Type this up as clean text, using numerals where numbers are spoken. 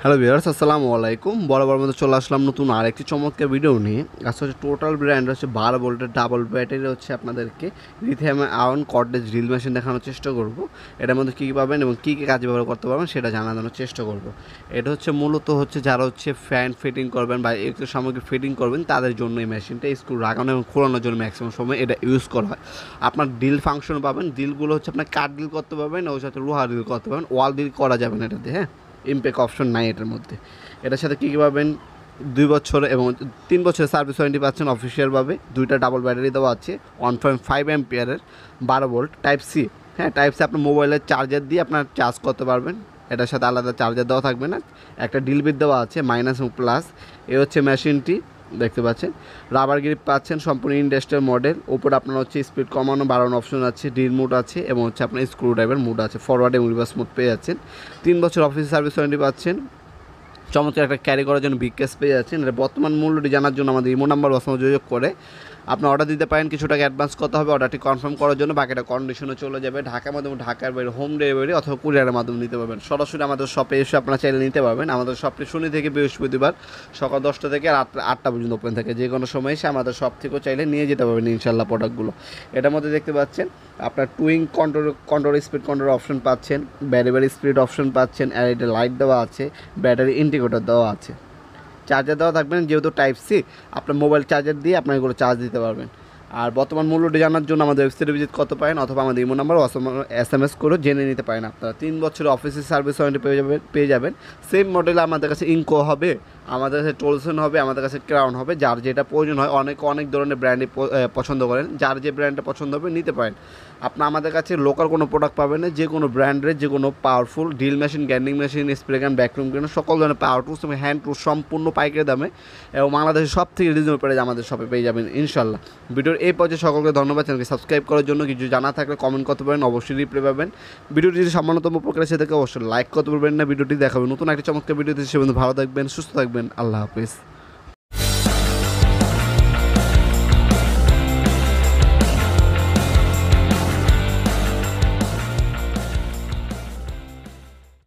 Hello viewers, আসসালামু আলাইকুম। বরাবর মতো চলে আসলাম নতুন আরেকটি চমৎকার ভিডিও নিয়ে। আজকে হচ্ছে টোটাল ব্র্যান্ড হচ্ছে 12 ভোল্টের ডাবল ব্যাটারি হচ্ছে আপনাদেরকে lithium ion cordless drill machine দেখানোর চেষ্টা করব। এটার মধ্যে কী কী পাবেন এবং কী কী কাজ ব্যবহার করতে পারবেন সেটা জানানোর চেষ্টা করব। এটা হচ্ছে মূলত হচ্ছে যারা হচ্ছে ফ্যান ফিটিং করবেন বা একটু সামগ্রী ফিটিং করবেন তাদের জন্য এই মেশিনটা স্ক্রু লাগানো এবং খোলানোর জন্য ম্যাক্সিমাম সময় এটা ইউজ করা হয়। আপনার ডিল ফাংশন পাবেন, ডিলগুলো হচ্ছে আপনার কাঠ ডিল করতে পারবেন, ওর সাথে লোহা ডিল করতে পারবেন, ওয়াল ডিল করা যাবে না এটাতে। হ্যাঁ, ইমপ্যাক্ট অপশন নাই এটার মধ্যে। এটার সাথে কী কী পাবেন, 2 বছর এবং 3 বছরের সার্ভিস ওয়ারেন্টি পাচ্ছেন অফিসিয়ালভাবে। দুইটা ডাবল ব্যাটারি দেওয়া আছে 1.5 অ্যাম্পিয়ারের 12 ভোল্ট টাইপ সি। হ্যাঁ, টাইপ সি আপনার মোবাইলের চার্জার দিয়ে আপনার চার্জ করতে পারবেন। এটার সাথে আলাদা চার্জার দেওয়া থাকবে না। একটা ডিল বিট দেওয়া আছে মাইনাস এবং প্লাস। এ হচ্ছে মেশিনটি দেখতে পাচ্ছেন। রাবার গ্রিপ পাচ্ছেন, সম্পূর্ণ ইন্ডাস্ট্রিয়াল মডেল। ওপরে আপনার হচ্ছে স্পিড কমানো বাড়ানো অপশন আছে, ড্রিল মুড আছে এবং হচ্ছে আপনার স্ক্রু ড্রাইভার মুড আছে, ফরওয়ার্ড এবং রিভার্স মুড পেয়ে যাচ্ছেন। 3 বছর অফিস সার্ভিস ওয়ারেন্টি পাচ্ছেন। চমৎকার একটা ক্যারি করার জন্য বিগ কেস পেয়ে যাচ্ছেন। এটা বর্তমান মূল্যটি জানার জন্য আমাদের ইমো নাম্বার বা যোগাযোগ করে আপনি অর্ডার দিতে পারেন। কিছু টাকা অ্যাডভান্স করতে হবে অর্ডারটি কনফার্ম করার জন্য, বাকিটা কন্ডিশনে চলে যাবে। ঢাকার মাধ্যমে ঢাকার বাইরে হোম ডেলিভারি অথবা কুরিয়ারের মাধ্যমে নিতে পারবেন। সরাসরি আমাদের শপে এসে আপনারা চাইলে নিতে পারবেন। আমাদের শপটি শনি থেকে বৃহস্পতিবার সকাল 10টা থেকে রাত 8টা পর্যন্ত ওপেন থাকে। যে কোনো সময় এসে আমাদের শপ থেকেও চাইলে নিয়ে যেতে পারবেন ইনশাল্লাহ প্রোডাক্টগুলো। এটার মধ্যে দেখতে পাচ্ছেন আপনার টুইং কন্ট্রোল স্পিড কন্ট্রোল অপশন পাচ্ছেন, ব্যাটারি স্পিড অপশন পাচ্ছেন, আর এটা লাইট দেওয়া আছে, ব্যাটারি ইন্ডিকেটর দেওয়া আছে, চার্জার দেওয়া থাকবেন। যেহেতু টাইপ সি আপনার মোবাইল চার্জার দিয়ে আপনার এগুলো চার্জ দিতে পারবেন। আর বর্তমান মূল্যটি জানার জন্য আমাদের ওয়েবসাইটে ভিজিট করতে পারেন অথবা আমাদের ইমো নাম্বার SMS করে জেনে নিতে পারেন। আপনারা 3 বছরের অফিসের সার্ভিস ওয়ারেন্টি পেয়ে যাবেন। সেম মডেলে আমাদের কাছে ইনকো হবে, আমাদের কাছে টোলসন হবে, আমাদের কাছে ক্রাউন হবে। যার যেটা প্রয়োজন হয়, অনেক ধরনের ব্র্যান্ডই পছন্দ করেন। যার যে ব্র্যান্ডটা পছন্দ হবে নিতে পারেন। আপনার আমাদের কাছে লোকাল কোনো প্রোডাক্ট পাবেন না, যে কোনো ব্র্যান্ডের যে কোনো powerful drill machine, গ্যান্ডিং machine, spray গান, ভ্যাকুয়াম ক্লিনার সকল ধরনের পাওয়ার টুলস এবং হ্যান্ড টুলস সম্পূর্ণ পাইকারি দামে এবং বাংলাদেশের সব থেকে রিজনেবল প্রাইসে আমাদের শপে পেয়ে যাবেন ইনশাল্লাহ। ভিডিওর এই পর্যায়ে সকলকে ধন্যবাদ। চ্যানেলকে সাবস্ক্রাইব করার জন্য কিছু জানা থাকলে কমেন্ট করতে পারেন, অবশ্যই রিপ্লাই পাবেন। ভিডিওটি যদি সামান্যতম উপকার এসে থাকে অবশ্যই লাইক করতে পারবেন না। ভিডিওটি দেখাবেন নতুন একটি চমৎকার ভিডিওতে। সে বন্ধু ভালো থাকবেন, সুস্থ থাকবেন, আল্লাহ হাফিজ।